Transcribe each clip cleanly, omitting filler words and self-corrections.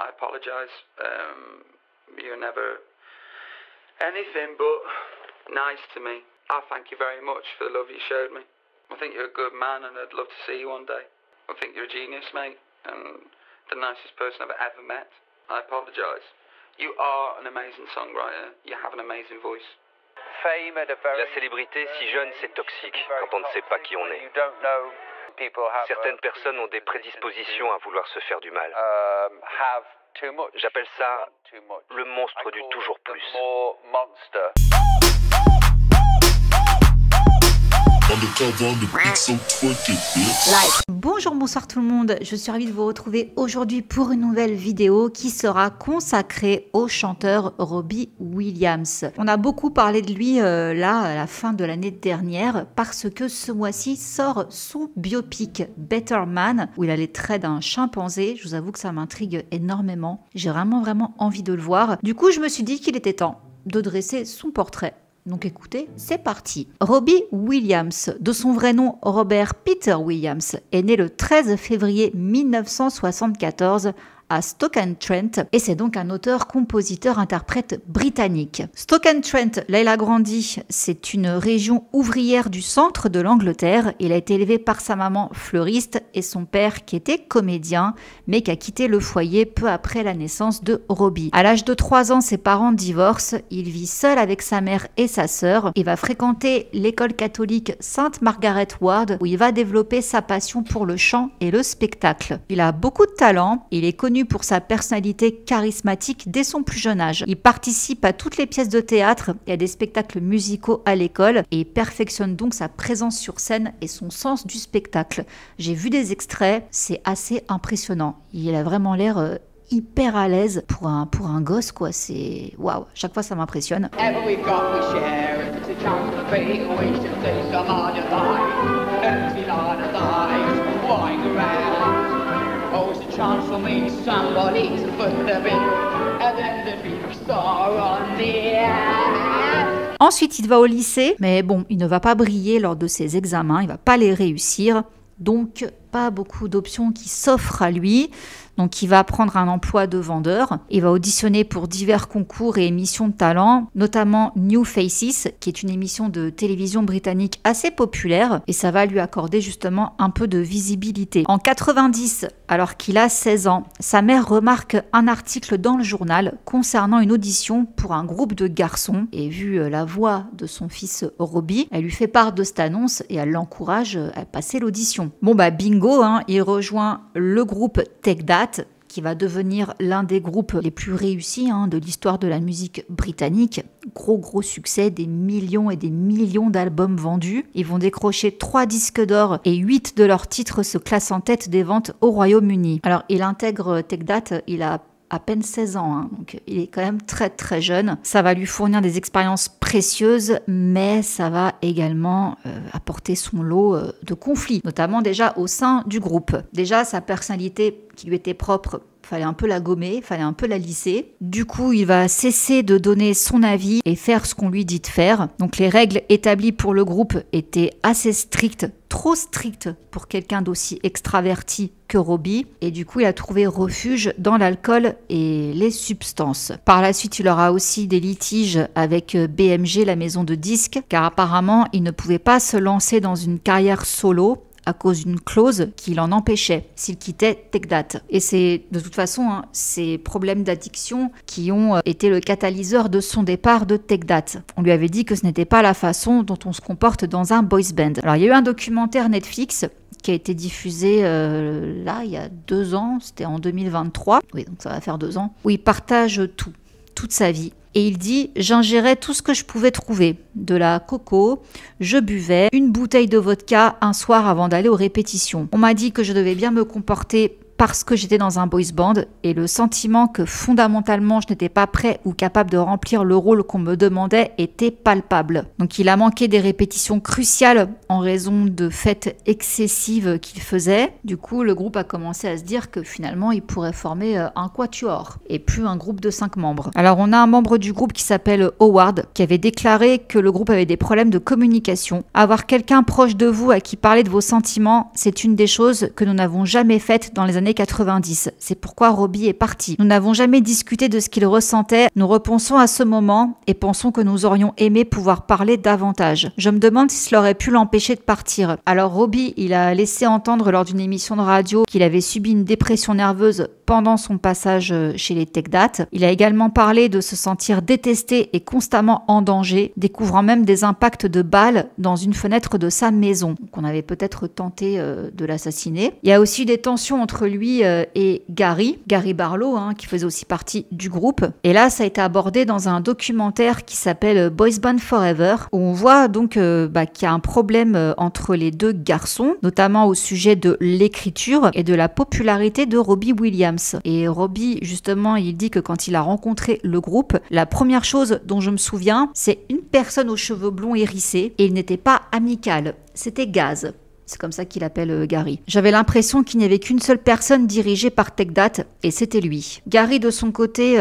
I apologise. You're never anything but nice to me. I thank you very much for the love you showed me. I think you're a good man and I'd love to see you one day. I think you're a genius, mate, and the nicest person I've ever met. I apologise. You are an amazing songwriter. You have an amazing voice. La célébrité si jeune, c'est toxique quand on ne sait pas qui on est. Certaines personnes ont des prédispositions à vouloir se faire du mal. J'appelle ça le monstre du toujours plus. Bonjour, bonsoir tout le monde, je suis ravie de vous retrouver aujourd'hui pour une nouvelle vidéo qui sera consacrée au chanteur Robbie Williams. On a beaucoup parlé de lui là à la fin de l'année dernière parce que ce mois-ci sort son biopic Better Man où il a les traits d'un chimpanzé. Je vous avoue que ça m'intrigue énormément, j'ai vraiment envie de le voir. Du coup je me suis dit qu'il était temps de dresser son portrait. Donc écoutez, c'est parti. Robbie Williams, de son vrai nom Robert Peter Williams, est né le 13 février 1974 à Stoke-on-Trent et c'est donc un auteur, compositeur, interprète britannique. Stoke-on-Trent, là il a grandi, c'est une région ouvrière du centre de l'Angleterre. Il a été élevé par sa maman fleuriste et son père qui était comédien mais qui a quitté le foyer peu après la naissance de Robbie. À l'âge de 3 ans, ses parents divorcent, il vit seul avec sa mère et sa sœur. Il va fréquenter l'école catholique Sainte Margaret Ward où il va développer sa passion pour le chant et le spectacle. Il a beaucoup de talent, il est connu pour sa personnalité charismatique dès son plus jeune âge. Il participe à toutes les pièces de théâtre et à des spectacles musicaux à l'école et perfectionne donc sa présence sur scène et son sens du spectacle. J'ai vu des extraits, c'est assez impressionnant. Il a vraiment l'air hyper à l'aise pour un gosse quoi, c'est waouh, chaque fois ça m'impressionne. Ensuite, il va au lycée, mais bon, il ne va pas briller lors de ses examens, il va pas les réussir, donc pas beaucoup d'options qui s'offrent à lui. Donc il va prendre un emploi de vendeur, il va auditionner pour divers concours et émissions de talent, notamment New Faces, qui est une émission de télévision britannique assez populaire, et ça va lui accorder justement un peu de visibilité. En 90, alors qu'il a 16 ans, sa mère remarque un article dans le journal concernant une audition pour un groupe de garçons, et vu la voix de son fils Robbie, elle lui fait part de cette annonce et elle l'encourage à passer l'audition. Bon bah bingo, hein, il rejoint le groupe Take That, qui va devenir l'un des groupes les plus réussis de l'histoire de la musique britannique. Gros succès, des millions et des millions d'albums vendus. Ils vont décrocher 3 disques d'or et 8 de leurs titres se classent en tête des ventes au Royaume-Uni. Alors il intègre Take That, il a à peine 16 ans, donc il est quand même très jeune. Ça va lui fournir des expériences précieuses, mais ça va également apporter son lot de conflits, notamment déjà au sein du groupe. Déjà, sa personnalité qui lui était propre, fallait un peu la gommer, fallait un peu la lisser. Du coup, il va cesser de donner son avis et faire ce qu'on lui dit de faire. Donc les règles établies pour le groupe étaient assez strictes, trop strictes pour quelqu'un d'aussi extraverti que Robbie. Et du coup, il a trouvé refuge dans l'alcool et les substances. Par la suite, il aura aussi des litiges avec BMG, la maison de disques, car apparemment, il ne pouvait pas se lancer dans une carrière solo à cause d'une clause qui l'en empêchait s'il quittait Take That. Et c'est de toute façon ces problèmes d'addiction qui ont été le catalyseur de son départ de Take That. On lui avait dit que ce n'était pas la façon dont on se comporte dans un boys band. Alors il y a eu un documentaire Netflix qui a été diffusé là il y a 2 ans, c'était en 2023, oui donc ça va faire 2 ans, où il partage toute sa vie. Et il dit « J'ingérais tout ce que je pouvais trouver, de la coco, je buvais une bouteille de vodka un soir avant d'aller aux répétitions. On m'a dit que je devais bien me comporter parce que j'étais dans un boys band et le sentiment que fondamentalement je n'étais pas prêt ou capable de remplir le rôle qu'on me demandait était palpable. Donc il a manqué des répétitions cruciales en raison de fêtes excessives qu'il faisait. Du coup, le groupe a commencé à se dire que finalement il pourrait former un quatuor et plus un groupe de 5 membres. Alors on a un membre du groupe qui s'appelle Howard qui avait déclaré que le groupe avait des problèmes de communication. Avoir quelqu'un proche de vous à qui parler de vos sentiments, c'est une des choses que nous n'avons jamais faites dans les années années 90. C'est pourquoi Robbie est parti. Nous n'avons jamais discuté de ce qu'il ressentait. Nous repensons à ce moment et pensons que nous aurions aimé pouvoir parler davantage. Je me demande si cela aurait pu l'empêcher de partir. Alors Robbie, il a laissé entendre lors d'une émission de radio qu'il avait subi une dépression nerveuse pendant son passage chez les Tech Dat. Il a également parlé de se sentir détesté et constamment en danger, découvrant même des impacts de balles dans une fenêtre de sa maison. Donc on avait peut-être tenté de l'assassiner. Il y a aussi eu des tensions entre lui et Gary Barlow, qui faisait aussi partie du groupe. Et là, ça a été abordé dans un documentaire qui s'appelle Boys Band Forever, où on voit donc qu'il y a un problème entre les deux garçons, notamment au sujet de l'écriture et de la popularité de Robbie Williams. Et Robbie, justement, il dit que quand il a rencontré le groupe, la première chose dont je me souviens, c'est une personne aux cheveux blonds hérissés, et il n'était pas amical, c'était Gaz. C'est comme ça qu'il appelle Gary. J'avais l'impression qu'il n'y avait qu'une seule personne dirigée par Tech Dat, et c'était lui. Gary, de son côté,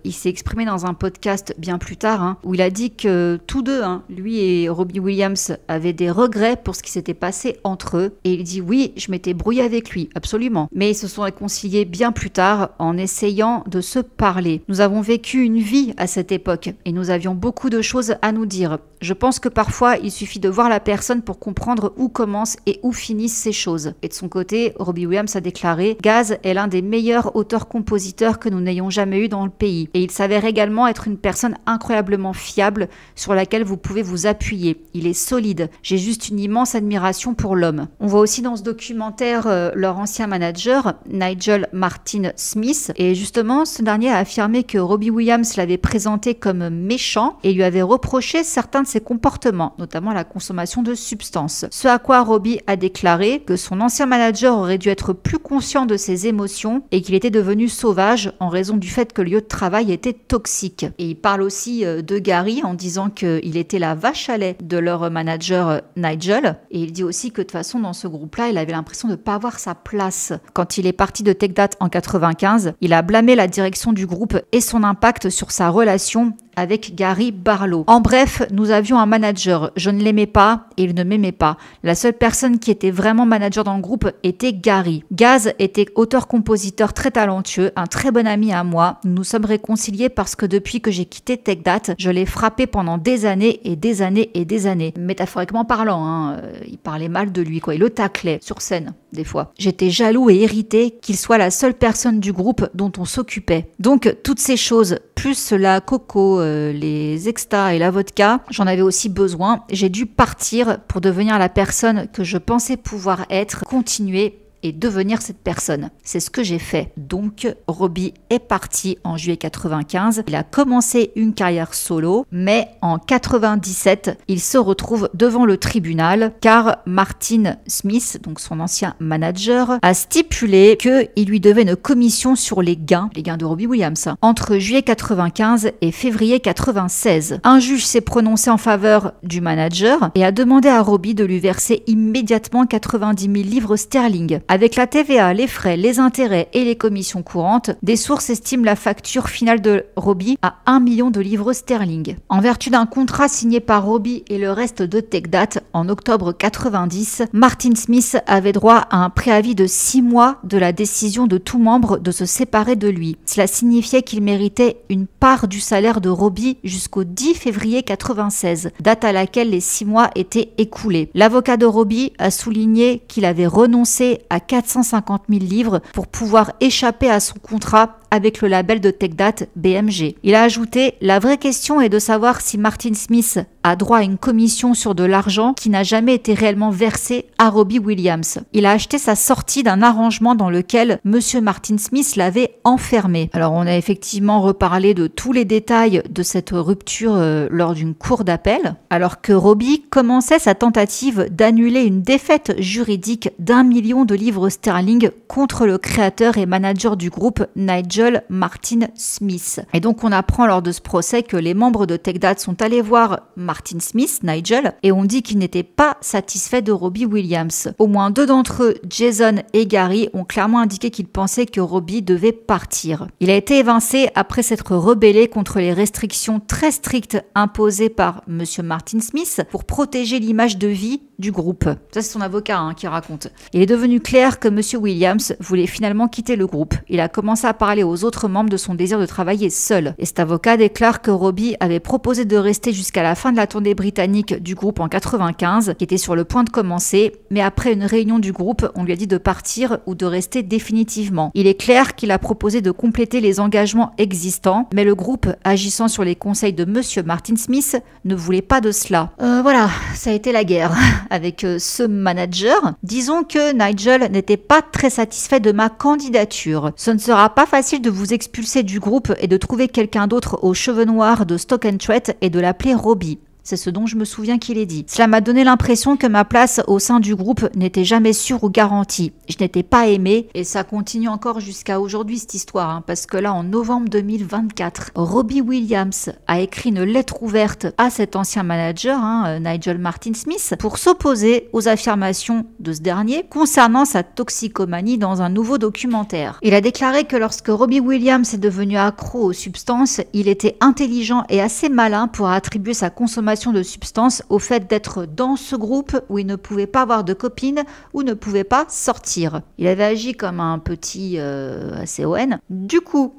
il s'est exprimé dans un podcast bien plus tard, où il a dit que tous deux, lui et Robbie Williams, avaient des regrets pour ce qui s'était passé entre eux. Et il dit oui, je m'étais brouillé avec lui, absolument. Mais ils se sont réconciliés bien plus tard en essayant de se parler. Nous avons vécu une vie à cette époque, et nous avions beaucoup de choses à nous dire. Je pense que parfois, il suffit de voir la personne pour comprendre où commence et où finissent ces choses. Et de son côté, Robbie Williams a déclaré « Gaz est l'un des meilleurs auteurs-compositeurs que nous n'ayons jamais eu dans le pays. Et il s'avère également être une personne incroyablement fiable sur laquelle vous pouvez vous appuyer. Il est solide. J'ai juste une immense admiration pour l'homme. » On voit aussi dans ce documentaire leur ancien manager, Nigel Martin Smith. Et justement, ce dernier a affirmé que Robbie Williams l'avait présenté comme méchant et lui avait reproché certains de ses comportements, notamment la consommation de substances. Ce à quoi Robbie a déclaré que son ancien manager aurait dû être plus conscient de ses émotions et qu'il était devenu sauvage en raison du fait que le lieu de travail était toxique. Et il parle aussi de Gary en disant qu'il était la vache à lait de leur manager Nigel. Et il dit aussi que de toute façon, dans ce groupe-là, il avait l'impression de ne pas avoir sa place. Quand il est parti de Tech Dat en 95, il a blâmé la direction du groupe et son impact sur sa relation avec Gary Barlow. En bref, nous avions un manager. Je ne l'aimais pas et il ne m'aimait pas. La seule personne qui était vraiment manager dans le groupe était Gary. Gaz était auteur-compositeur très talentueux, un très bon ami à moi. Nous nous sommes réconciliés parce que depuis que j'ai quitté Tech Dat, je l'ai frappé pendant des années et des années et des années. Métaphoriquement parlant, il parlait mal de lui, quoi. Il le taclait sur scène, des fois. J'étais jaloux et irrité qu'il soit la seule personne du groupe dont on s'occupait. Donc, toutes ces choses, plus la coco, les extas et la vodka, j'en avais aussi besoin. J'ai dû partir pour devenir la personne que je pensais pouvoir être, continuer et devenir cette personne. C'est ce que j'ai fait. Donc, Robbie est parti en juillet 95. Il a commencé une carrière solo, mais en 97, il se retrouve devant le tribunal car Martin Smith, donc son ancien manager, a stipulé qu'il lui devait une commission sur les gains de Robbie Williams, entre juillet 95 et février 96. Un juge s'est prononcé en faveur du manager et a demandé à Robbie de lui verser immédiatement 90 000 livres sterling. Avec la TVA, les frais, les intérêts et les commissions courantes, des sources estiment la facture finale de Robbie à 1 million de livres sterling. En vertu d'un contrat signé par Robbie et le reste de Tech Dat en octobre 90, Martin Smith avait droit à un préavis de 6 mois de la décision de tout membre de se séparer de lui. Cela signifiait qu'il méritait une part du salaire de Robbie jusqu'au 10 février 96, date à laquelle les 6 mois étaient écoulés. L'avocat de Robbie a souligné qu'il avait renoncé à 450 000 livres pour pouvoir échapper à son contrat avec le label de Tech Dat BMG. Il a ajouté « La vraie question est de savoir si Martin Smith a droit à une commission sur de l'argent qui n'a jamais été réellement versé à Robbie Williams. Il a acheté sa sortie d'un arrangement dans lequel Monsieur Martin Smith l'avait enfermé. » Alors on a effectivement reparlé de tous les détails de cette rupture lors d'une cour d'appel, alors que Robbie commençait sa tentative d'annuler une défaite juridique d'1 million de livres sterling contre le créateur et manager du groupe Nigel Nigel Martin Smith. Et donc on apprend lors de ce procès que les membres de Take That sont allés voir Martin Smith, Nigel, et ont dit qu'ils n'étaient pas satisfaits de Robbie Williams. Au moins 2 d'entre eux, Jason et Gary, ont clairement indiqué qu'ils pensaient que Robbie devait partir. Il a été évincé après s'être rebellé contre les restrictions très strictes imposées par Monsieur Martin Smith pour protéger l'image de vie du groupe. Ça, c'est son avocat qui raconte. Il est devenu clair que Monsieur Williams voulait finalement quitter le groupe. Il a commencé à parler aux autres membres de son désir de travailler seul. Et cet avocat déclare que Robbie avait proposé de rester jusqu'à la fin de la tournée britannique du groupe en 95, qui était sur le point de commencer, mais après une réunion du groupe, on lui a dit de partir ou de rester définitivement. Il est clair qu'il a proposé de compléter les engagements existants, mais le groupe, agissant sur les conseils de Monsieur Martin Smith, ne voulait pas de cela. Voilà, ça a été la guerre avec ce manager. Disons que Nigel n'était pas très satisfait de ma candidature. Ce ne sera pas facile de vous expulser du groupe et de trouver quelqu'un d'autre aux cheveux noirs de Stoke-on-Trent et de l'appeler Robbie. C'est ce dont je me souviens qu'il ait dit. Cela m'a donné l'impression que ma place au sein du groupe n'était jamais sûre ou garantie. Je n'étais pas aimée et ça continue encore jusqu'à aujourd'hui cette histoire, parce que là, en novembre 2024, Robbie Williams a écrit une lettre ouverte à cet ancien manager, Nigel Martin Smith, pour s'opposer aux affirmations de ce dernier concernant sa toxicomanie dans un nouveau documentaire. Il a déclaré que lorsque Robbie Williams est devenu accro aux substances, il était intelligent et assez malin pour attribuer sa consommation de substances au fait d'être dans ce groupe où il ne pouvait pas avoir de copine ou ne pouvait pas sortir. Il avait agi comme un petit ACON. Du coup,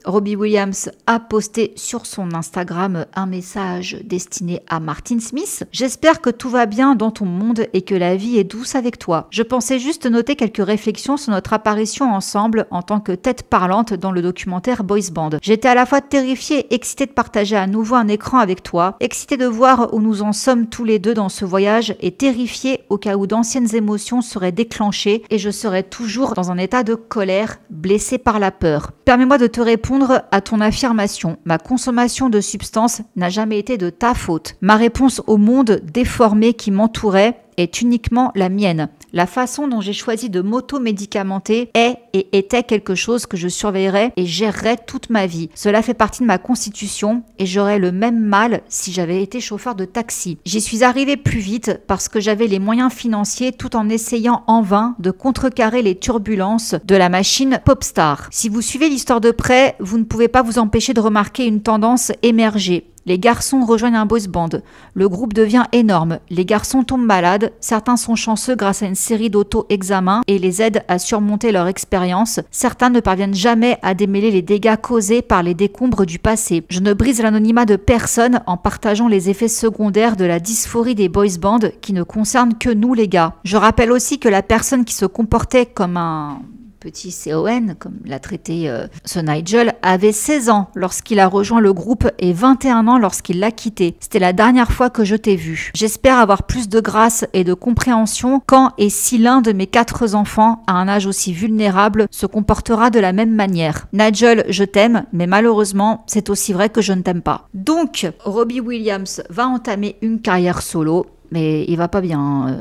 Robbie Williams a posté sur son Instagram un message destiné à Martin Smith. « J'espère que tout va bien dans ton monde et que la vie est douce avec toi. Je pensais juste noter quelques réflexions sur notre apparition ensemble en tant que tête parlante dans le documentaire Boys Band. J'étais à la fois terrifiée et excitée de partager à nouveau un écran avec toi, excitée de voir où nous en sommes tous les deux dans ce voyage et terrifiée au cas où d'anciennes émotions seraient déclenchées et je serais toujours dans un état de colère, blessée par la peur. Permets-moi de te répondre à ton affirmation. Ma consommation de substances n'a jamais été de ta faute. Ma réponse au monde déformé qui m'entourait est uniquement la mienne. La façon dont j'ai choisi de m'auto-médicamenter est et était quelque chose que je surveillerai et gérerai toute ma vie. Cela fait partie de ma constitution et j'aurais le même mal si j'avais été chauffeur de taxi. J'y suis arrivée plus vite parce que j'avais les moyens financiers tout en essayant en vain de contrecarrer les turbulences de la machine Popstar. Si vous suivez l'histoire de près, vous ne pouvez pas vous empêcher de remarquer une tendance émerger. Les garçons rejoignent un boys band. Le groupe devient énorme. Les garçons tombent malades. Certains sont chanceux grâce à une série d'auto-examens et les aident à surmonter leur expérience. Certains ne parviennent jamais à démêler les dégâts causés par les décombres du passé. Je ne brise l'anonymat de personne en partageant les effets secondaires de la dysphorie des boys bands qui ne concernent que nous les gars. Je rappelle aussi que la personne qui se comportait comme un petit CON, comme l'a traité ce Nigel, avait 16 ans lorsqu'il a rejoint le groupe et 21 ans lorsqu'il l'a quitté. C'était la dernière fois que je t'ai vu. J'espère avoir plus de grâce et de compréhension quand et si l'un de mes 4 enfants, à un âge aussi vulnérable, se comportera de la même manière. Nigel, je t'aime, mais malheureusement, c'est aussi vrai que je ne t'aime pas. Donc, Robbie Williams va entamer une carrière solo. Mais il va pas bien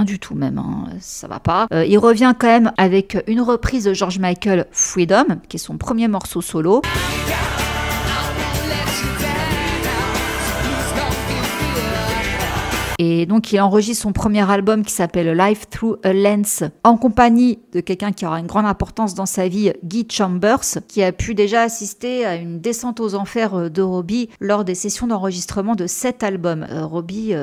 du tout même, ça va pas. Il revient quand même avec une reprise de George Michael, Freedom, qui est son premier morceau solo. Et donc, il enregistre son premier album qui s'appelle Life Through a Lens en compagnie de quelqu'un qui aura une grande importance dans sa vie, Guy Chambers, qui a pu déjà assister à une descente aux enfers de Robbie lors des sessions d'enregistrement de cet album. Robbie,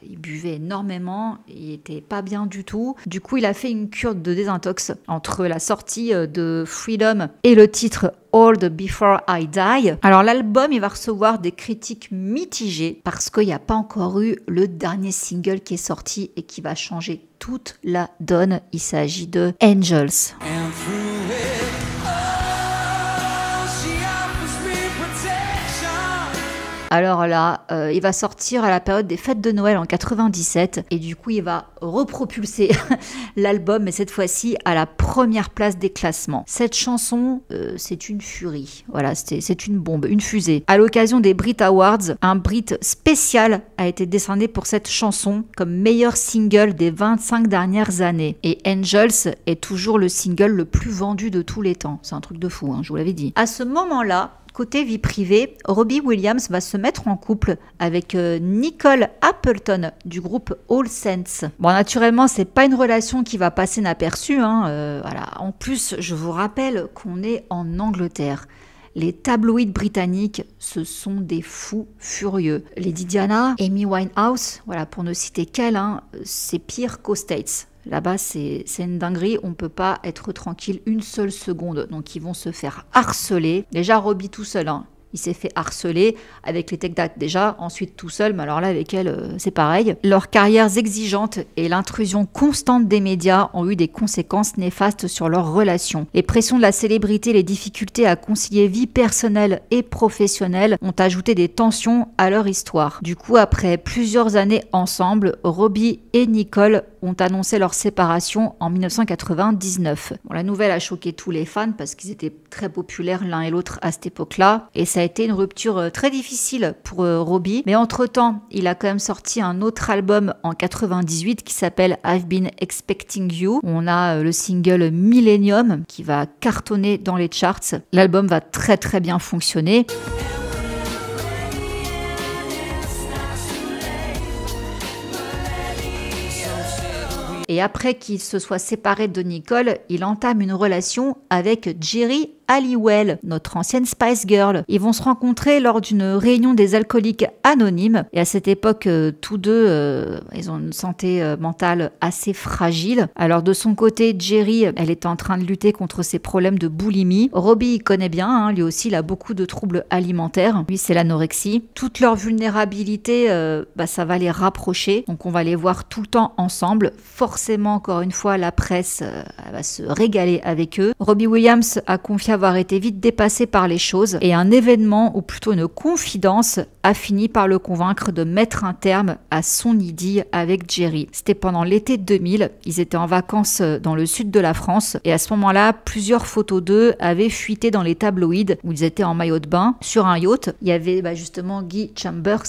il buvait énormément, il était pas bien du tout. Du coup, il a fait une cure de désintox entre la sortie de Freedom et le titre Old Before I Die. Alors l'album, il va recevoir des critiques mitigées parce qu'il n'y a pas encore eu le dernier single qui est sorti et qui va changer toute la donne. Il s'agit de Angels. Alors là, il va sortir à la période des fêtes de Noël en 97 et du coup il va repropulser l'album, mais cette fois-ci à la première place des classements. Cette chanson, c'est une furie. Voilà, c'est une bombe, une fusée. À l'occasion des Brit Awards, un Brit spécial a été décerné pour cette chanson comme meilleur single des 25 dernières années. Et Angels est toujours le single le plus vendu de tous les temps. C'est un truc de fou, hein, je vous l'avais dit. À ce moment-là, côté vie privée, Robbie Williams va se mettre en couple avec Nicole Appleton du groupe All Saints. Bon, naturellement, c'est pas une relation qui va passer inaperçue, hein, voilà. En plus, je vous rappelle qu'on est en Angleterre. Les tabloïds britanniques, ce sont des fous furieux. Lady Diana, Amy Winehouse, voilà, pour ne citer qu'elle, hein, c'est pire qu'aux States. Là-bas, c'est une dinguerie, on ne peut pas être tranquille une seule seconde. Donc, ils vont se faire harceler. Déjà, Robbie tout seul, hein. Il s'est fait harceler avec les Take That déjà, ensuite tout seul, mais alors là avec elle c'est pareil. Leurs carrières exigeantes et l'intrusion constante des médias ont eu des conséquences néfastes sur leurs relations. Les pressions de la célébrité, les difficultés à concilier vie personnelle et professionnelle ont ajouté des tensions à leur histoire. Du coup, après plusieurs années ensemble, Robbie et Nicole ont annoncé leur séparation en 1999. Bon, la nouvelle a choqué tous les fans parce qu'ils étaient très populaires l'un et l'autre à cette époque-là, et ça a été une rupture très difficile pour Robbie. Mais entre-temps, il a quand même sorti un autre album en 98 qui s'appelle I've Been Expecting You. On a le single Millennium qui va cartonner dans les charts. L'album va très très bien fonctionner. Et après qu'il se soit séparé de Nicole, il entame une relation avec Geri Halliwell, notre ancienne Spice Girl. Ils vont se rencontrer lors d'une réunion des alcooliques anonymes. Et à cette époque, tous deux, ils ont une santé mentale assez fragile. Alors de son côté, Geri, elle était en train de lutter contre ses problèmes de boulimie. Robbie, il connaît bien, hein, lui aussi, il a beaucoup de troubles alimentaires. Lui, c'est l'anorexie. Toute leur vulnérabilité, ça va les rapprocher. Donc on va les voir tout le temps ensemble. Forcément, encore une fois, la presse elle va se régaler avec eux. Robbie Williams a confié avoir été vite dépassé par les choses et un événement, ou plutôt une confidence, a fini par le convaincre de mettre un terme à son idylle avec Geri. C'était pendant l'été 2000, ils étaient en vacances dans le sud de la France et à ce moment-là, plusieurs photos d'eux avaient fuité dans les tabloïds où ils étaient en maillot de bain sur un yacht. Il y avait justement Guy Chambers,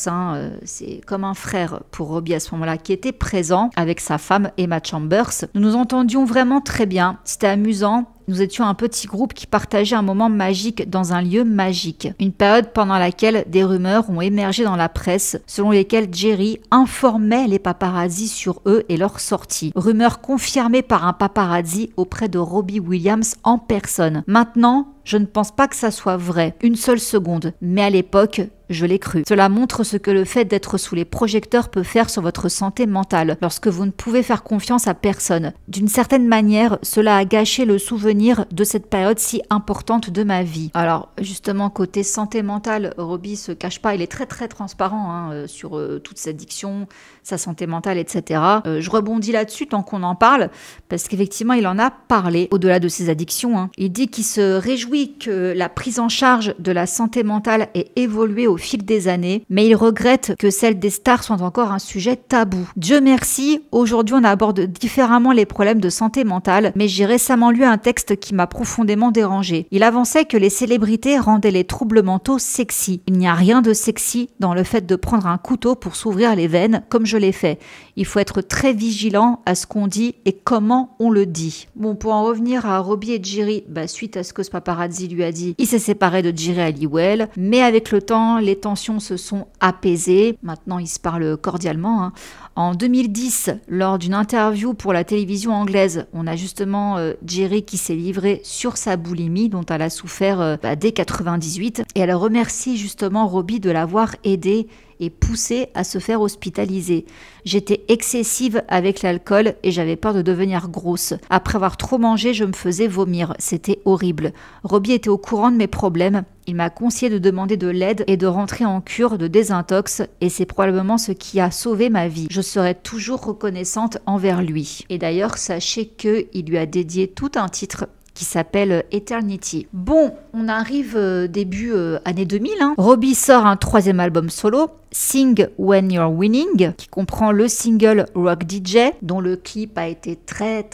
c'est comme un frère pour Robbie à ce moment-là, qui était présent avec sa femme Emma Chambers. Nous nous entendions vraiment très bien, c'était amusant. Nous étions un petit groupe qui partageait un moment magique dans un lieu magique. Une période pendant laquelle des rumeurs ont émergé dans la presse selon lesquelles Geri informait les paparazzis sur eux et leurs sorties. Rumeurs confirmées par un paparazzi auprès de Robbie Williams en personne. Maintenant, je ne pense pas que ça soit vrai, une seule seconde, mais à l'époque, je l'ai cru. Cela montre ce que le fait d'être sous les projecteurs peut faire sur votre santé mentale, lorsque vous ne pouvez faire confiance à personne. D'une certaine manière, cela a gâché le souvenir de cette période si importante de ma vie. Alors, justement, côté santé mentale, Robbie se cache pas, il est très très transparent sur toute cette addiction, sa santé mentale, etc. Je rebondis là-dessus tant qu'on en parle, parce qu'effectivement, il en a parlé, au-delà de ses addictions. Il dit qu'il se réjouit que la prise en charge de la santé mentale ait évolué au fil des années, mais il regrette que celle des stars soit encore un sujet tabou. Dieu merci, aujourd'hui on aborde différemment les problèmes de santé mentale, mais j'ai récemment lu un texte qui m'a profondément dérangé. Il avançait que les célébrités rendaient les troubles mentaux sexy. Il n'y a rien de sexy dans le fait de prendre un couteau pour s'ouvrir les veines, comme je l'ai fait. Il faut être très vigilant à ce qu'on dit et comment on le dit. Bon, pour en revenir à Robbie et Geri, suite à ce que ce paparazzi lui a dit, il s'est séparé de Geri Halliwell, mais avec le temps, les tensions se sont apaisées. Maintenant, ils se parlent cordialement. En 2010, lors d'une interview pour la télévision anglaise, on a justement Geri qui s'est livrée sur sa boulimie dont elle a souffert dès 98 et elle remercie justement Robbie de l'avoir aidée et poussée à se faire hospitaliser. J'étais excessive avec l'alcool et j'avais peur de devenir grosse. Après avoir trop mangé, je me faisais vomir. C'était horrible. Robbie était au courant de mes problèmes. Il m'a conseillé de demander de l'aide et de rentrer en cure de désintox et c'est probablement ce qui a sauvé ma vie. Je serai toujours reconnaissante envers lui. Et d'ailleurs, sachez qu'il lui a dédié tout un titre qui s'appelle Eternity. Bon, on arrive début année 2000. Robbie sort un 3e album solo, Sing When You're Winning, qui comprend le single Rock DJ, dont le clip a été très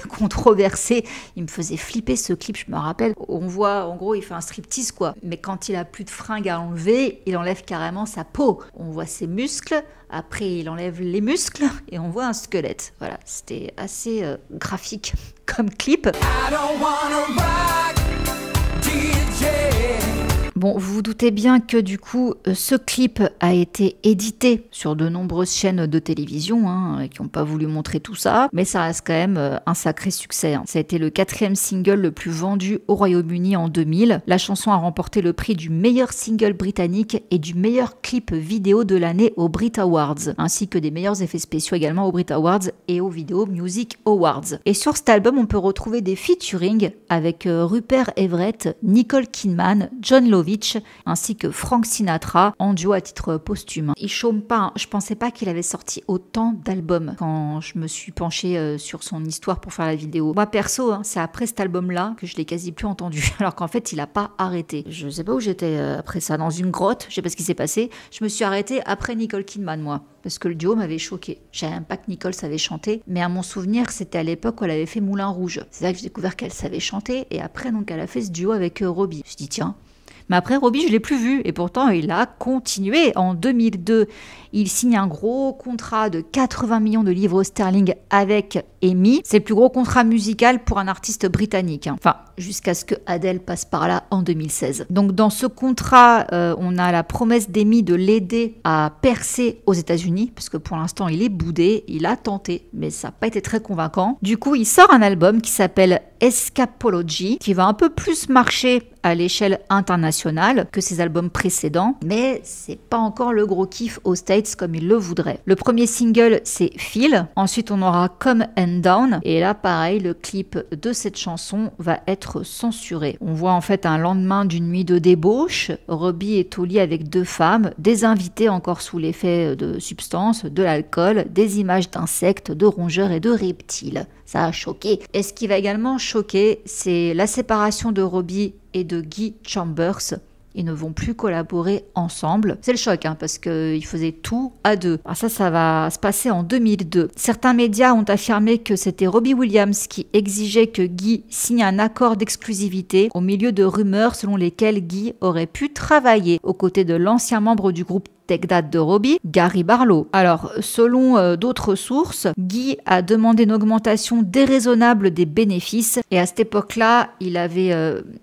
controversé. Il me faisait flipper ce clip, je me rappelle. On voit, en gros, il fait un striptease, quoi. Mais quand il a plus de fringues à enlever, il enlève carrément sa peau. On voit ses muscles, après il enlève les muscles et on voit un squelette. Voilà, c'était assez graphique comme clip. Bon, vous vous doutez bien que du coup, ce clip a été édité sur de nombreuses chaînes de télévision qui n'ont pas voulu montrer tout ça, mais ça reste quand même un sacré succès. Ça a été le 4e single le plus vendu au Royaume-Uni en 2000. La chanson a remporté le prix du meilleur single britannique et du meilleur clip vidéo de l'année aux Brit Awards, ainsi que des meilleurs effets spéciaux également aux Brit Awards et aux Video Music Awards. Et sur cet album, on peut retrouver des featuring avec Rupert Everett, Nicole Kidman, John Lovitch, ainsi que Frank Sinatra en duo à titre posthume. Il chôme pas, je pensais pas qu'il avait sorti autant d'albums quand je me suis penchée sur son histoire pour faire la vidéo. Moi perso, c'est après cet album-là que je l'ai quasi plus entendu, alors qu'en fait il a pas arrêté. Je sais pas où j'étais après ça, dans une grotte, je sais pas ce qui s'est passé. Je me suis arrêtée après Nicole Kidman, moi, parce que le duo m'avait choquée. Je savais même pas que Nicole savait chanter, mais à mon souvenir, c'était à l'époque où elle avait fait Moulin Rouge. C'est là que j'ai découvert qu'elle savait chanter, et après donc elle a fait ce duo avec Robbie. Je me suis dit tiens. Mais après, Robbie, je ne l'ai plus vu. Et pourtant, il a continué. En 2002, il signe un gros contrat de 80 millions de livres sterling avec EMI. C'est le plus gros contrat musical pour un artiste britannique. Enfin, jusqu'à ce que Adele passe par là en 2016. Donc, dans ce contrat, on a la promesse d'EMI de l'aider à percer aux États-Unis. Parce que pour l'instant, il est boudé. Il a tenté, mais ça n'a pas été très convaincant. Du coup, il sort un album qui s'appelle Escapology, qui va un peu plus marcher à l'échelle internationale que ses albums précédents, mais c'est pas encore le gros kiff aux States comme il le voudrait. Le premier single, c'est Feel. Ensuite, on aura Come and Down. Et là, pareil, le clip de cette chanson va être censuré. On voit en fait un lendemain d'une nuit de débauche. Robbie est au lit avec 2 femmes, des invités encore sous l'effet de substances, de l'alcool, des images d'insectes, de rongeurs et de reptiles. Ça a choqué. Et ce qui va également choquer, c'est la séparation de Robbie et de Guy Chambers. Ils ne vont plus collaborer ensemble. C'est le choc, parce qu'ils faisaient tout à 2. Alors ça va se passer en 2002. Certains médias ont affirmé que c'était Robbie Williams qui exigeait que Guy signe un accord d'exclusivité au milieu de rumeurs selon lesquelles Guy aurait pu travailler aux côtés de l'ancien membre du groupe Tech Dad de Robbie, Gary Barlow. Alors, selon d'autres sources, Guy a demandé une augmentation déraisonnable des bénéfices et à cette époque-là, il avait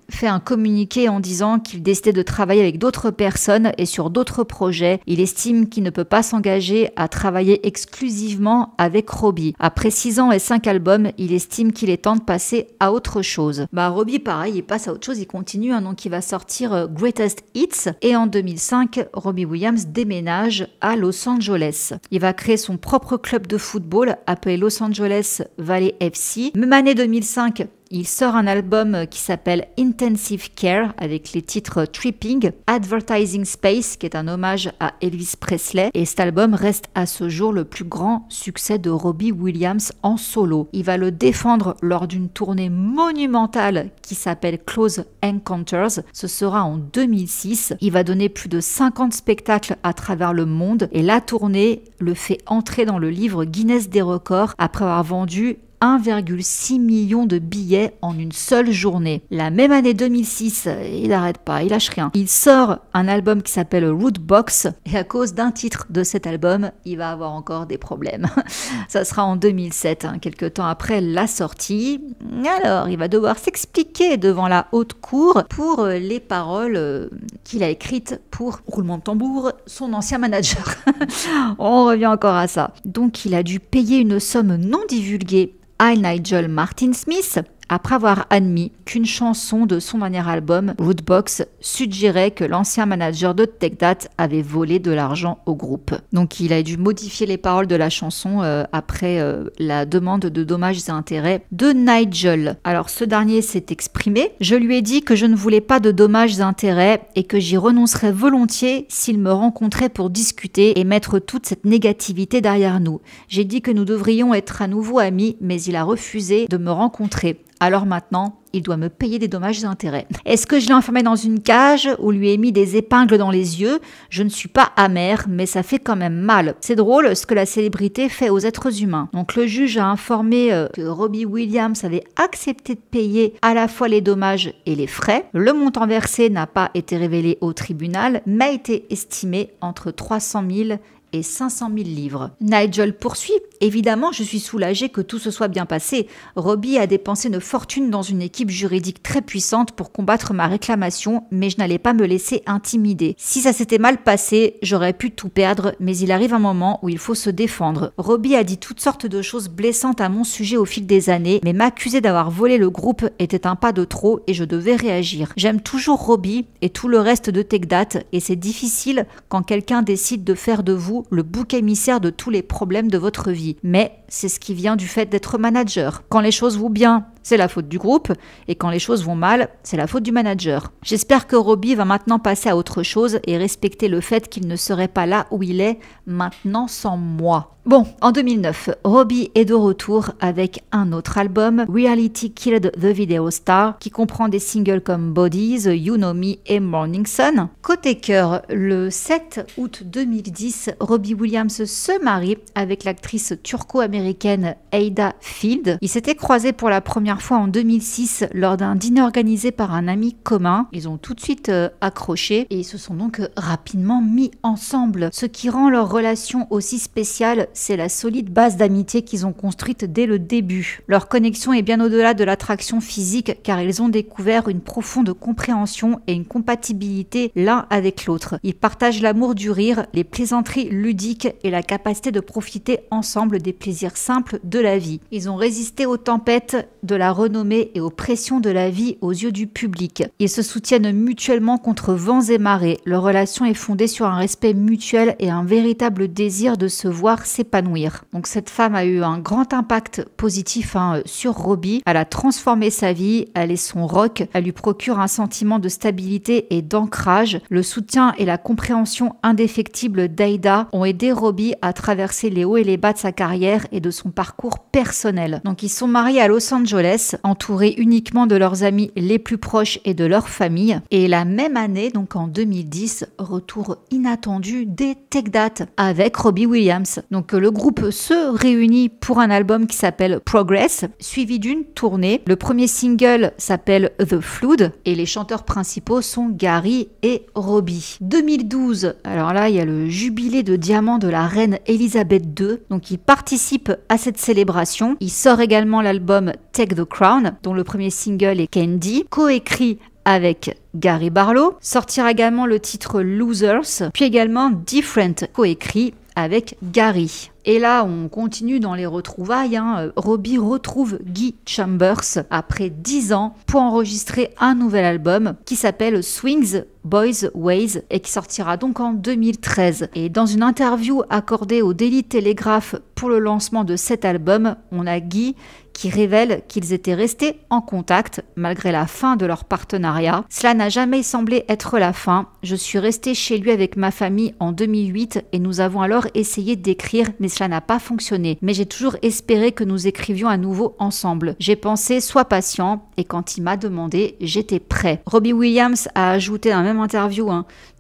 fait un communiqué en disant qu'il décidait de travailler avec d'autres personnes et sur d'autres projets. Il estime qu'il ne peut pas s'engager à travailler exclusivement avec Robbie. Après 6 ans et 5 albums, il estime qu'il est temps de passer à autre chose. Robbie, pareil, il passe à autre chose, il continue, donc il va sortir Greatest Hits et en 2005, Robbie Williams déménage à Los Angeles. Il va créer son propre club de football appelé Los Angeles Valley FC. Même année 2005, il sort un album qui s'appelle Intensive Care avec les titres Tripping, Advertising Space qui est un hommage à Elvis Presley et cet album reste à ce jour le plus grand succès de Robbie Williams en solo. Il va le défendre lors d'une tournée monumentale qui s'appelle Close Encounters. Ce sera en 2006. Il va donner plus de 50 spectacles à travers le monde et la tournée le fait entrer dans le livre Guinness des records après avoir vendu 1,6 million de billets en une seule journée. La même année 2006, il n'arrête pas, il lâche rien. Il sort un album qui s'appelle Rootbox et à cause d'un titre de cet album, il va avoir encore des problèmes. Ça sera en 2007, quelques temps après la sortie. Alors, il va devoir s'expliquer devant la haute cour pour les paroles qu'il a écrites pour, roulement de tambour, son ancien manager. On revient encore à ça. Donc, il a dû payer une somme non divulguée à Nigel Martin Smith, après avoir admis qu'une chanson de son dernier album, Rootbox, suggérait que l'ancien manager de Take That avait volé de l'argent au groupe. Donc il a dû modifier les paroles de la chanson après la demande de dommages et intérêts de Nigel. Alors ce dernier s'est exprimé. Je lui ai dit que je ne voulais pas de dommages et intérêts et que j'y renoncerais volontiers s'il me rencontrait pour discuter et mettre toute cette négativité derrière nous. J'ai dit que nous devrions être à nouveau amis, mais il a refusé de me rencontrer. Alors maintenant, il doit me payer des dommages et intérêts. Est-ce que je l'ai enfermé dans une cage ou lui ai mis des épingles dans les yeux? Je ne suis pas amère, mais ça fait quand même mal. C'est drôle ce que la célébrité fait aux êtres humains. Donc le juge a informé que Robbie Williams avait accepté de payer à la fois les dommages et les frais. Le montant versé n'a pas été révélé au tribunal, mais a été estimé entre 300 000 et 500 000 livres. Nigel poursuit. Évidemment, je suis soulagée que tout se soit bien passé. Robbie a dépensé une fortune dans une équipe juridique très puissante pour combattre ma réclamation, mais je n'allais pas me laisser intimider. Si ça s'était mal passé, j'aurais pu tout perdre, mais il arrive un moment où il faut se défendre. Robbie a dit toutes sortes de choses blessantes à mon sujet au fil des années, mais m'accuser d'avoir volé le groupe était un pas de trop et je devais réagir. J'aime toujours Robbie et tout le reste de Take That, et c'est difficile quand quelqu'un décide de faire de vous le bouc émissaire de tous les problèmes de votre vie. Mais c'est ce qui vient du fait d'être manager. Quand les choses vont bien, c'est la faute du groupe, et quand les choses vont mal, c'est la faute du manager. J'espère que Robbie va maintenant passer à autre chose et respecter le fait qu'il ne serait pas là où il est maintenant sans moi. Bon, en 2009, Robbie est de retour avec un autre album, Reality Killed the Video Star, qui comprend des singles comme Bodies, You Know Me et Morning Sun. Côté cœur, le 7 août 2010, Robbie Williams se marie avec l'actrice turco-américaine Ada Field. Ils s'étaient croisés pour la première fois en 2006 lors d'un dîner organisé par un ami commun. Ils ont tout de suite accroché et ils se sont donc rapidement mis ensemble. Ce qui rend leur relation aussi spéciale, c'est la solide base d'amitié qu'ils ont construite dès le début. Leur connexion est bien au-delà de l'attraction physique car ils ont découvert une profonde compréhension et une compatibilité l'un avec l'autre. Ils partagent l'amour du rire, les plaisanteries ludiques et la capacité de profiter ensemble des plaisirs simples de la vie. Ils ont résisté aux tempêtes de la renommée et aux pressions de la vie aux yeux du public. Ils se soutiennent mutuellement contre vents et marées. Leur relation est fondée sur un respect mutuel et un véritable désir de se voir s'épanouir. Donc cette femme a eu un grand impact positif sur Robbie. Elle a transformé sa vie, elle est son rock, elle lui procure un sentiment de stabilité et d'ancrage. Le soutien et la compréhension indéfectible d'Ada ont aidé Robbie à traverser les hauts et les bas de sa carrière et de son parcours personnel. Donc ils sont mariés à Los Angeles, entourés uniquement de leurs amis les plus proches et de leur famille. Et la même année, donc en 2010, retour inattendu des Take That avec Robbie Williams. Donc le groupe se réunit pour un album qui s'appelle Progress, suivi d'une tournée. Le premier single s'appelle The Flood et les chanteurs principaux sont Gary et Robbie. 2012, alors là il y a le jubilé de diamant de la reine Elisabeth II, donc il participe à cette célébration. Il sort également l'album Take the Crown, dont le premier single est Candy, coécrit avec Gary Barlow. Sortira également le titre Losers, puis également Different, coécrit avec Gary. Et là, on continue dans les retrouvailles. Robbie retrouve Guy Chambers après 10 ans pour enregistrer un nouvel album qui s'appelle Swings Boys Ways et qui sortira donc en 2013. Et dans une interview accordée au Daily Telegraph pour le lancement de cet album, on a Guy qui révèle qu'ils étaient restés en contact malgré la fin de leur partenariat. Cela n'a jamais semblé être la fin. Je suis restée chez lui avec ma famille en 2008 et nous avons alors essayé d'écrire, mais cela n'a pas fonctionné. Mais j'ai toujours espéré que nous écrivions à nouveau ensemble. J'ai pensé, sois patient, et quand il m'a demandé, j'étais prêt. Robbie Williams a ajouté dans la même interview,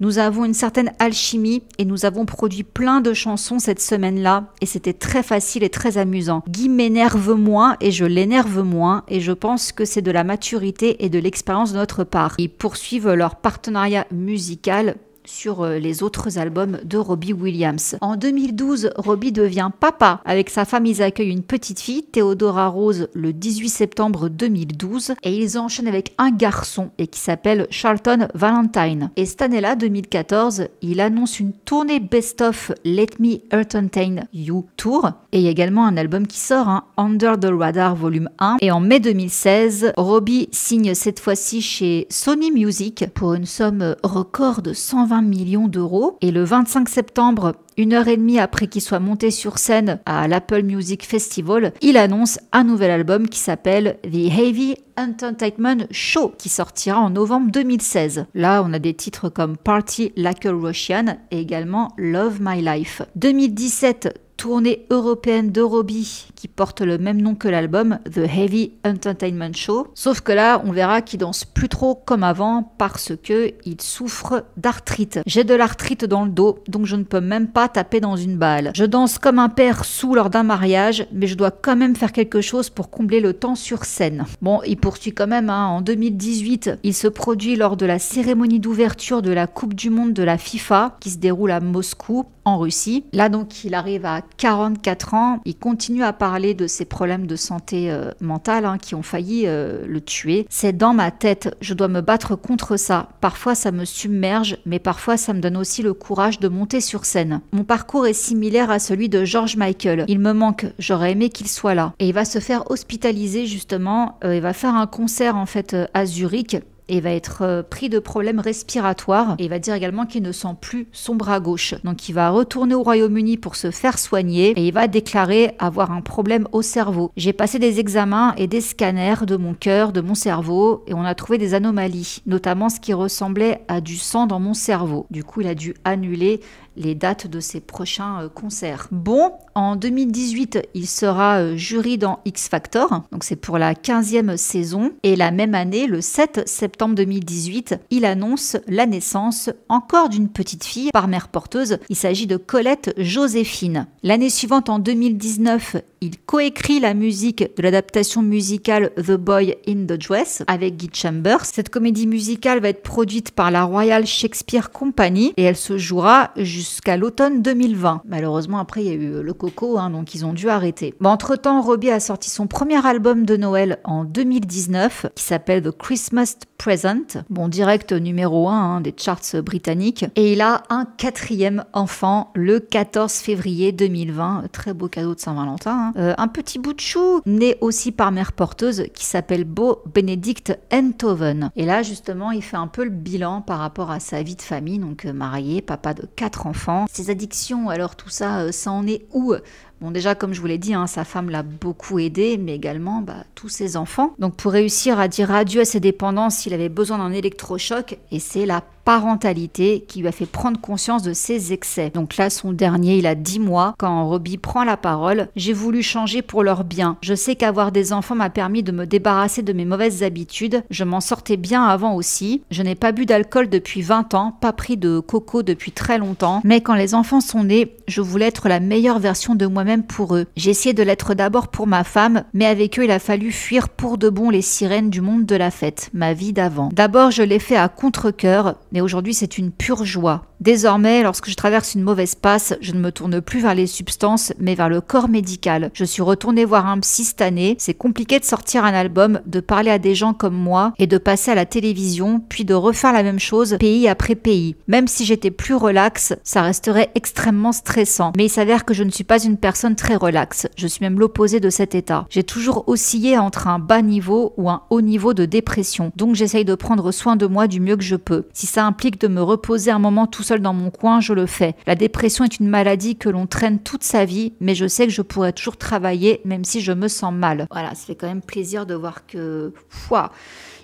nous avons une certaine alchimie et nous avons produit plein de chansons cette semaine-là et c'était très facile et très amusant. Guy m'énerve moins et je l'énerve moins et je pense que c'est de la maturité et de l'expérience de notre part. Ils poursuivent leur partenariat musical sur les autres albums de Robbie Williams. En 2012, Robbie devient papa. Avec sa femme, ils accueillent une petite fille, Theodora Rose, le 18 septembre 2012. Et ils enchaînent avec un garçon et qui s'appelle Charlton Valentine. Et cette année-là, 2014, il annonce une tournée best-of Let Me Entertain You Tour. Et il y a également un album qui sort, Under the Radar Volume 1. Et en mai 2016, Robbie signe cette fois-ci chez Sony Music pour une somme record de 120 millions d'euros. Et le 25 septembre, 1h30 après qu'il soit monté sur scène à l'Apple Music Festival, il annonce un nouvel album qui s'appelle The Heavy Entertainment Show, qui sortira en novembre 2016. Là, on a des titres comme Party Like a Russian et également Love My Life. 2017, tournée européenne de Robbie qui porte le même nom que l'album, The Heavy Entertainment Show. Sauf que là, on verra qu'il danse plus trop comme avant parce que il souffre d'arthrite. J'ai de l'arthrite dans le dos, donc je ne peux même pas taper dans une balle. Je danse comme un père saoul lors d'un mariage, mais je dois quand même faire quelque chose pour combler le temps sur scène. Bon, il poursuit quand même. En 2018, il se produit lors de la cérémonie d'ouverture de la Coupe du Monde de la FIFA qui se déroule à Moscou, en Russie. Là, donc, il arrive à 44 ans. Il continue à parler de ses problèmes de santé mentale qui ont failli le tuer. C'est dans ma tête. Je dois me battre contre ça. Parfois, ça me submerge, mais parfois, ça me donne aussi le courage de monter sur scène. Mon parcours est similaire à celui de George Michael. Il me manque. J'aurais aimé qu'il soit là. Et il va se faire hospitaliser, justement. Il va faire un concert, en fait, à Zurich. Et va être pris de problèmes respiratoires. Et il va dire également qu'il ne sent plus son bras gauche. Donc il va retourner au Royaume-Uni pour se faire soigner et il va déclarer avoir un problème au cerveau. J'ai passé des examens et des scanners de mon cœur, de mon cerveau et on a trouvé des anomalies, notamment ce qui ressemblait à du sang dans mon cerveau. Du coup, il a dû annuler les dates de ses prochains concerts. Bon, en 2018, il sera jury dans X Factor, donc c'est pour la 15e saison. Et la même année, le 7 septembre 2018, il annonce la naissance encore d'une petite fille par mère porteuse. Il s'agit de Colette Joséphine. L'année suivante, en 2019, il coécrit la musique de l'adaptation musicale The Boy in the Dress avec Guy Chambers. Cette comédie musicale va être produite par la Royal Shakespeare Company et elle se jouera jusqu'à l'automne 2020. Malheureusement, après, il y a eu le Coco, donc ils ont dû arrêter. Bon, entre-temps, Robbie a sorti son premier album de Noël en 2019 qui s'appelle The Christmas Present. Bon, direct numéro 1 des charts britanniques. Et il a un 4e enfant le 14 février 2020. Très beau cadeau de Saint-Valentin. Un petit bout de chou, né aussi par mère porteuse, qui s'appelle Bo Benedict Enthoven. Et là, justement, il fait un peu le bilan par rapport à sa vie de famille, donc marié, papa de 4 enfants. Ses addictions, alors tout ça, ça en est où ? Bon, déjà, comme je vous l'ai dit, sa femme l'a beaucoup aidé, mais également tous ses enfants. Donc, pour réussir à dire adieu à ses dépendances, il avait besoin d'un électrochoc, et c'est la parentalité qui lui a fait prendre conscience de ses excès. Donc là, son dernier, il a 10 mois, quand Robbie prend la parole. J'ai voulu changer pour leur bien. Je sais qu'avoir des enfants m'a permis de me débarrasser de mes mauvaises habitudes. Je m'en sortais bien avant aussi. Je n'ai pas bu d'alcool depuis 20 ans, pas pris de coco depuis très longtemps. Mais quand les enfants sont nés, je voulais être la meilleure version de moi-même pour eux. J'ai essayé de l'être d'abord pour ma femme, mais avec eux, il a fallu fuir pour de bon les sirènes du monde de la fête, ma vie d'avant. D'abord, je l'ai fait à contre-cœur, mais aujourd'hui, c'est une pure joie. Désormais, lorsque je traverse une mauvaise passe, je ne me tourne plus vers les substances, mais vers le corps médical. Je suis retournée voir un psy cette année. C'est compliqué de sortir un album, de parler à des gens comme moi et de passer à la télévision, puis de refaire la même chose pays après pays. Même si j'étais plus relax, ça resterait extrêmement stressant. Mais il s'avère que je ne suis pas une personne très relaxe. Je suis même l'opposé de cet état. J'ai toujours oscillé entre un bas niveau ou un haut niveau de dépression. Donc j'essaye de prendre soin de moi du mieux que je peux. Si ça implique de me reposer un moment tout seul dans mon coin, je le fais. La dépression est une maladie que l'on traîne toute sa vie, mais je sais que je pourrais toujours travailler même si je me sens mal. Voilà, ça fait quand même plaisir de voir que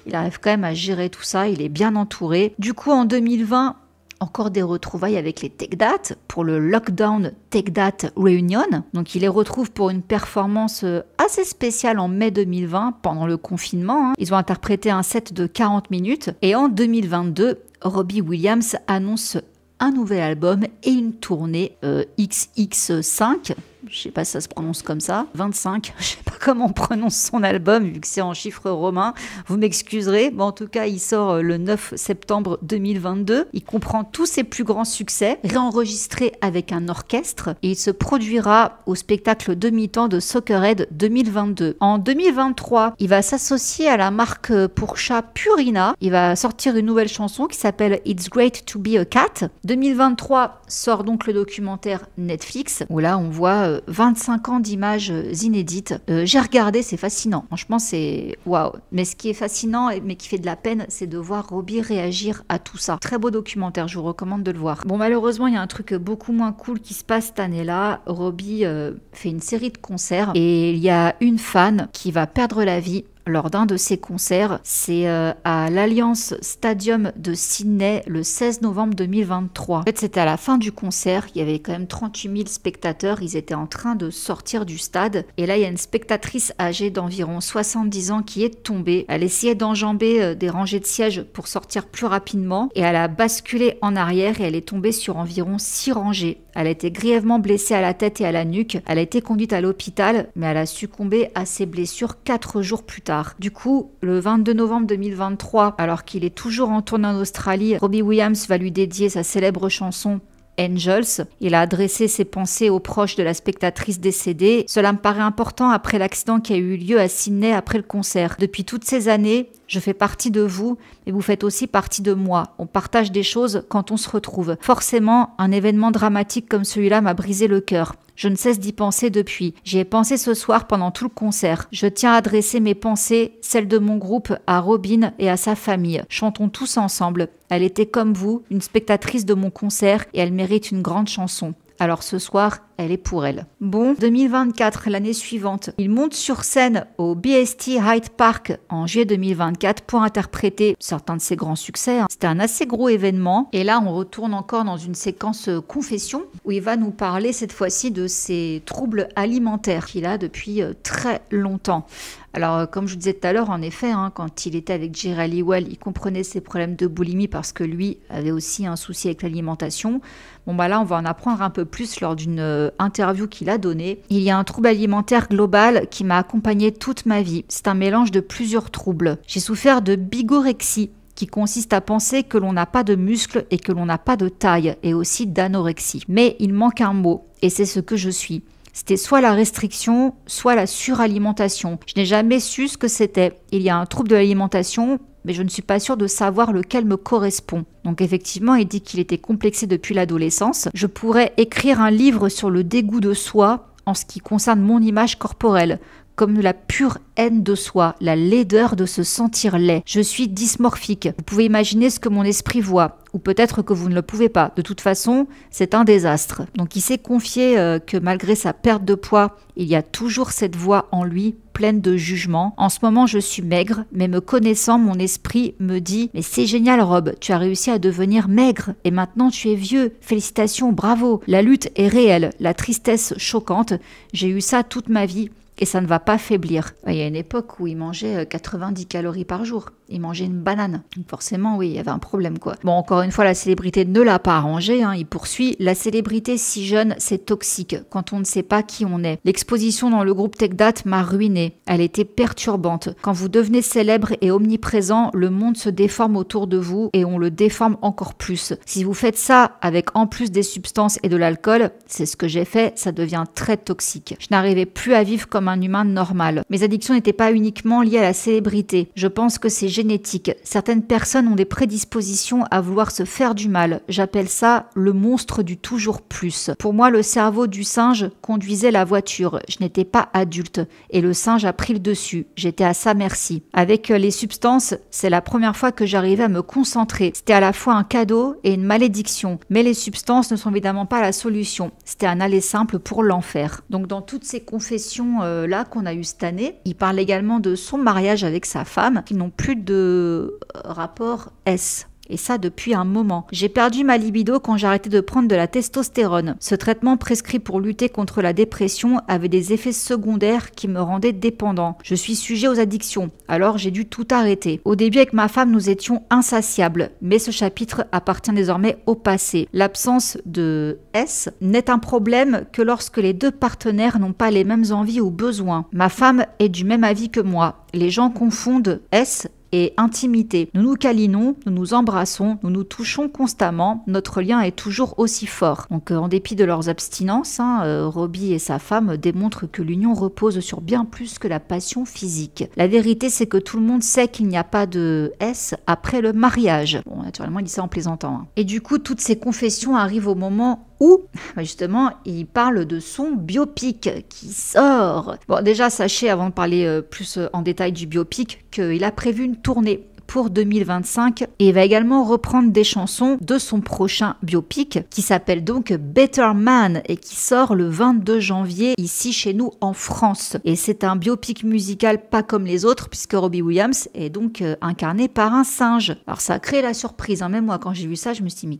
il arrive quand même à gérer tout ça, il est bien entouré. Du coup, en 2020, encore des retrouvailles avec les Take That pour le Lockdown Take That Reunion. Donc il les retrouve pour une performance assez spéciale en mai 2020 pendant le confinement. Ils ont interprété un set de 40 minutes et en 2022, Robbie Williams annonce un nouvel album et une tournée XX5 je sais pas si ça se prononce comme ça, 25, je sais pas comment on prononce son album vu que c'est en chiffres romains, vous m'excuserez, mais en tout cas il sort le 9 septembre 2022, il comprend tous ses plus grands succès, réenregistrés avec un orchestre, et il se produira au spectacle demi-temps de Soccerhead 2022. En 2023, il va s'associer à la marque pour chat Purina, il va sortir une nouvelle chanson qui s'appelle It's Great to Be a Cat. 2023 sort donc le documentaire Netflix, où là on voit 25 ans d'images inédites. J'ai regardé, c'est fascinant. Franchement, c'est waouh. Mais ce qui est fascinant, mais qui fait de la peine, c'est de voir Robbie réagir à tout ça. Très beau documentaire, je vous recommande de le voir. Bon, malheureusement, il y a un truc beaucoup moins cool qui se passe cette année-là. Robbie fait une série de concerts et il y a une fan qui va perdre la vie lors d'un de ses concerts. C'est à l'Alliance Stadium de Sydney le 16 novembre 2023. En fait, c'était à la fin du concert. Il y avait quand même 38 000 spectateurs. Ils étaient en train de sortir du stade. Et là, il y a une spectatrice âgée d'environ 70 ans qui est tombée. Elle essayait d'enjamber des rangées de sièges pour sortir plus rapidement. Et elle a basculé en arrière et elle est tombée sur environ 6 rangées. Elle a été grièvement blessée à la tête et à la nuque. Elle a été conduite à l'hôpital, mais elle a succombé à ses blessures 4 jours plus tard. Du coup, le 22 novembre 2023, alors qu'il est toujours en tournée en Australie, Robbie Williams va lui dédier sa célèbre chanson Angels. Il a adressé ses pensées aux proches de la spectatrice décédée. Cela me paraît important après l'accident qui a eu lieu à Sydney après le concert. Depuis toutes ces années, je fais partie de vous, mais vous faites aussi partie de moi. On partage des choses quand on se retrouve. Forcément, un événement dramatique comme celui-là m'a brisé le cœur. Je ne cesse d'y penser depuis. J'y ai pensé ce soir pendant tout le concert. Je tiens à adresser mes pensées, celles de mon groupe, à Robin et à sa famille. Chantons tous ensemble. Elle était comme vous, une spectatrice de mon concert, et elle mérite une grande chanson. Alors ce soir, elle est pour elle. Bon, 2024, l'année suivante, il monte sur scène au BST Hyde Park en juillet 2024 pour interpréter certains de ses grands succès. C'était un assez gros événement. Et là, on retourne encore dans une séquence confession où il va nous parler cette fois-ci de ses troubles alimentaires qu'il a depuis très longtemps. Alors, comme je vous disais tout à l'heure, en effet, quand il était avec Jerry Halliwell, il comprenait ses problèmes de boulimie parce que lui avait aussi un souci avec l'alimentation. Bon, bah là, on va en apprendre un peu plus lors d'une interview qu'il a donnée. Il y a un trouble alimentaire global qui m'a accompagné toute ma vie. C'est un mélange de plusieurs troubles. J'ai souffert de bigorexie, qui consiste à penser que l'on n'a pas de muscles et que l'on n'a pas de taille, et aussi d'anorexie. Mais il manque un mot, et c'est ce que je suis. C'était soit la restriction, soit la suralimentation. Je n'ai jamais su ce que c'était. Il y a un trouble de l'alimentation, mais je ne suis pas sûre de savoir lequel me correspond. Donc effectivement, il dit qu'il était complexé depuis l'adolescence. Je pourrais écrire un livre sur le dégoût de soi en ce qui concerne mon image corporelle, comme la pure haine de soi, la laideur de se sentir laid. Je suis dysmorphique. Vous pouvez imaginer ce que mon esprit voit, ou peut-être que vous ne le pouvez pas. De toute façon, c'est un désastre. Donc il s'est confié que malgré sa perte de poids, il y a toujours cette voix en lui pleine de jugement. En ce moment, je suis maigre, mais me connaissant, mon esprit me dit « Mais c'est génial, Rob, tu as réussi à devenir maigre et maintenant tu es vieux. Félicitations, bravo. La lutte est réelle, la tristesse choquante. J'ai eu ça toute ma vie. » Et ça ne va pas faiblir. Il y a une époque où il mangeait 90 calories par jour. Il mangeait une banane. Donc forcément, oui, il y avait un problème, quoi. Bon, encore une fois, la célébrité ne l'a pas arrangé. Il poursuit. La célébrité si jeune, c'est toxique quand on ne sait pas qui on est. L'exposition dans le groupe TechDat m'a ruiné. Elle était perturbante. Quand vous devenez célèbre et omniprésent, le monde se déforme autour de vous et on le déforme encore plus. Si vous faites ça avec en plus des substances et de l'alcool, c'est ce que j'ai fait, ça devient très toxique. Je n'arrivais plus à vivre comme un humain normal. Mes addictions n'étaient pas uniquement liées à la célébrité. Je pense que c'est génétique. Certaines personnes ont des prédispositions à vouloir se faire du mal. J'appelle ça le monstre du toujours plus. Pour moi, le cerveau du singe conduisait la voiture. Je n'étais pas adulte et le singe a pris le dessus. J'étais à sa merci. Avec les substances, c'est la première fois que j'arrivais à me concentrer. C'était à la fois un cadeau et une malédiction. Mais les substances ne sont évidemment pas la solution. C'était un aller simple pour l'enfer. Donc dans toutes ces confessions là qu'on a eu cette année, il parle également de son mariage avec sa femme, qui n'ont plus de rapport S. et ça depuis un moment. J'ai perdu ma libido quand j'ai arrêté de prendre de la testostérone. Ce traitement prescrit pour lutter contre la dépression avait des effets secondaires qui me rendaient dépendant. Je suis sujet aux addictions, alors j'ai dû tout arrêter. Au début avec ma femme nous étions insatiables, mais ce chapitre appartient désormais au passé. L'absence de S n'est un problème que lorsque les deux partenaires n'ont pas les mêmes envies ou besoins. Ma femme est du même avis que moi. Les gens confondent S et intimité. Nous nous câlinons, nous nous embrassons, nous nous touchons constamment, notre lien est toujours aussi fort. Donc en dépit de leurs abstinences, Robbie et sa femme démontrent que l'union repose sur bien plus que la passion physique. La vérité c'est que tout le monde sait qu'il n'y a pas de S après le mariage. Bon, naturellement il dit ça en plaisantant. Et du coup toutes ces confessions arrivent au moment où, justement, il parle de son biopic qui sort. Bon, déjà, sachez, avant de parler plus en détail du biopic, qu'il a prévu une tournée pour 2025 et il va également reprendre des chansons de son prochain biopic qui s'appelle donc Better Man et qui sort le 22 janvier ici chez nous en France. Et c'est un biopic musical pas comme les autres puisque Robbie Williams est donc incarné par un singe. Alors ça a créé la surprise, même moi quand j'ai vu ça, je me suis dit mais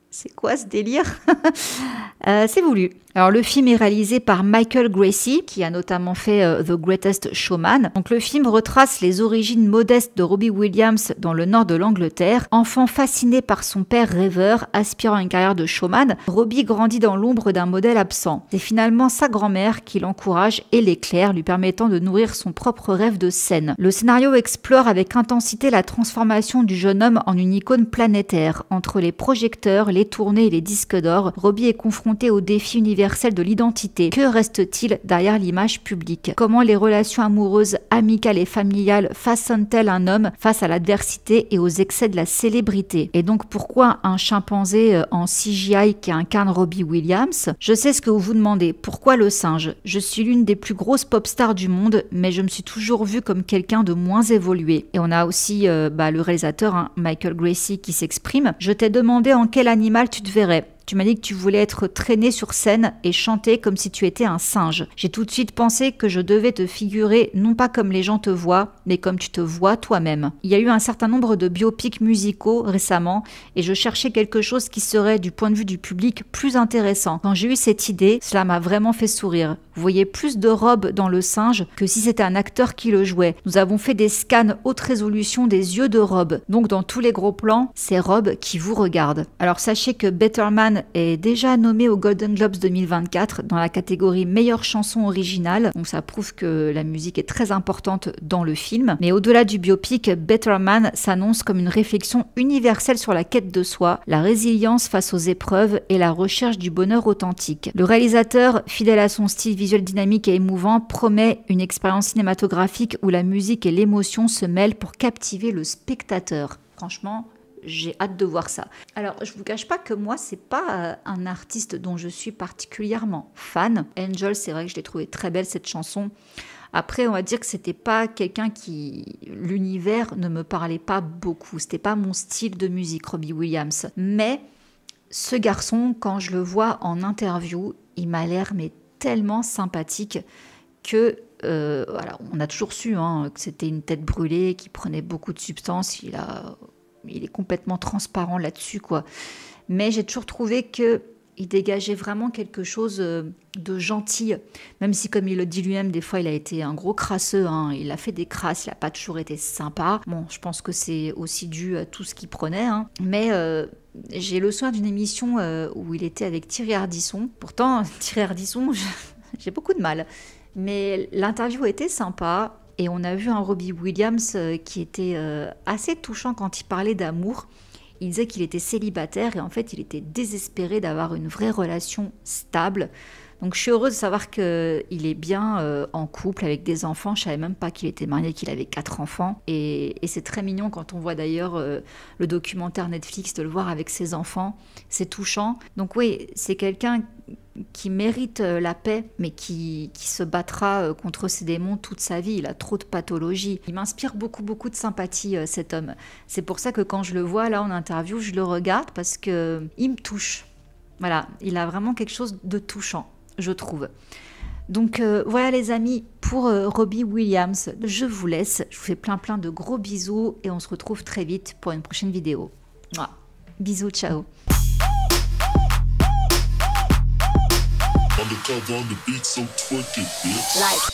c'est quoi ce délire? C'est voulu. Alors le film est réalisé par Michael Gracie, qui a notamment fait The Greatest Showman. Donc le film retrace les origines modestes de Robbie Williams dans le nord de l'Angleterre. Enfant fasciné par son père rêveur, aspirant à une carrière de showman, Robbie grandit dans l'ombre d'un modèle absent. C'est finalement sa grand-mère qui l'encourage et l'éclaire, lui permettant de nourrir son propre rêve de scène. Le scénario explore avec intensité la transformation du jeune homme en une icône planétaire. Entre les projecteurs, les tournées et les disques d'or, Robbie est confronté au défi universel de l'identité. Que reste-t-il derrière l'image publique? Comment les relations amoureuses, amicales et familiales façonnent-elles un homme face à l'adversité et aux excès de la célébrité? Et donc pourquoi un chimpanzé en CGI qui incarne Robbie Williams? Je sais ce que vous vous demandez. Pourquoi le singe? Je suis l'une des plus grosses pop stars du monde, mais je me suis toujours vue comme quelqu'un de moins évolué. Et on a aussi le réalisateur Michael Gracie qui s'exprime. Je t'ai demandé en quel animal tu te verrais. Tu m'as dit que tu voulais être traîné sur scène et chanter comme si tu étais un singe. J'ai tout de suite pensé que je devais te figurer non pas comme les gens te voient, mais comme tu te vois toi-même. Il y a eu un certain nombre de biopics musicaux récemment et je cherchais quelque chose qui serait, du point de vue du public, plus intéressant. Quand j'ai eu cette idée, cela m'a vraiment fait sourire. Vous voyez plus de Rob dans le singe que si c'était un acteur qui le jouait. Nous avons fait des scans haute résolution des yeux de Rob. Donc dans tous les gros plans, c'est Rob qui vous regarde. Alors sachez que Better Man est déjà nommé aux Golden Globes 2024 dans la catégorie meilleure chanson originale. Donc ça prouve que la musique est très importante dans le film. Mais au-delà du biopic, Better Man s'annonce comme une réflexion universelle sur la quête de soi, la résilience face aux épreuves et la recherche du bonheur authentique. Le réalisateur, fidèle à son style visuel dynamique et émouvant, promet une expérience cinématographique où la musique et l'émotion se mêlent pour captiver le spectateur. Franchement, j'ai hâte de voir ça. Alors, je vous cache pas que moi, c'est pas un artiste dont je suis particulièrement fan. Angel, c'est vrai que je l'ai trouvé très belle cette chanson. Après, on va dire que c'était pas quelqu'un qui... L'univers ne me parlait pas beaucoup. C'était pas mon style de musique, Robbie Williams. Mais ce garçon, quand je le vois en interview, il m'a l'air tellement sympathique que... voilà, on a toujours su que c'était une tête brûlée, qu'il prenait beaucoup de substances. Il est complètement transparent là-dessus, quoi. Mais j'ai toujours trouvé qu'il dégageait vraiment quelque chose de gentil, même si, comme il le dit lui-même, des fois, il a été un gros crasseux. Il a fait des crasses, il n'a pas toujours été sympa. Bon, je pense que c'est aussi dû à tout ce qu'il prenait. Mais j'ai le souvenir d'une émission où il était avec Thierry Ardisson. Pourtant, Thierry Ardisson, j'ai beaucoup de mal. Mais l'interview était sympa. Et on a vu un Robbie Williams qui était assez touchant quand il parlait d'amour. Il disait qu'il était célibataire et en fait, il était désespéré d'avoir une vraie relation stable. Donc, je suis heureuse de savoir qu'il est bien en couple avec des enfants. Je ne savais même pas qu'il était marié, qu'il avait 4 enfants. Et c'est très mignon quand on voit d'ailleurs le documentaire Netflix, de le voir avec ses enfants. C'est touchant. Donc oui, c'est quelqu'un qui mérite la paix, mais qui se battra contre ses démons toute sa vie. Il a trop de pathologies. Il m'inspire beaucoup, beaucoup de sympathie, cet homme. C'est pour ça que quand je le vois là en interview, je le regarde parce qu'il me touche. Voilà, il a vraiment quelque chose de touchant, je trouve. Donc voilà les amis pour Robbie Williams. Je vous laisse, je vous fais plein de gros bisous et on se retrouve très vite pour une prochaine vidéo. Mouah. Bisous, ciao. Like.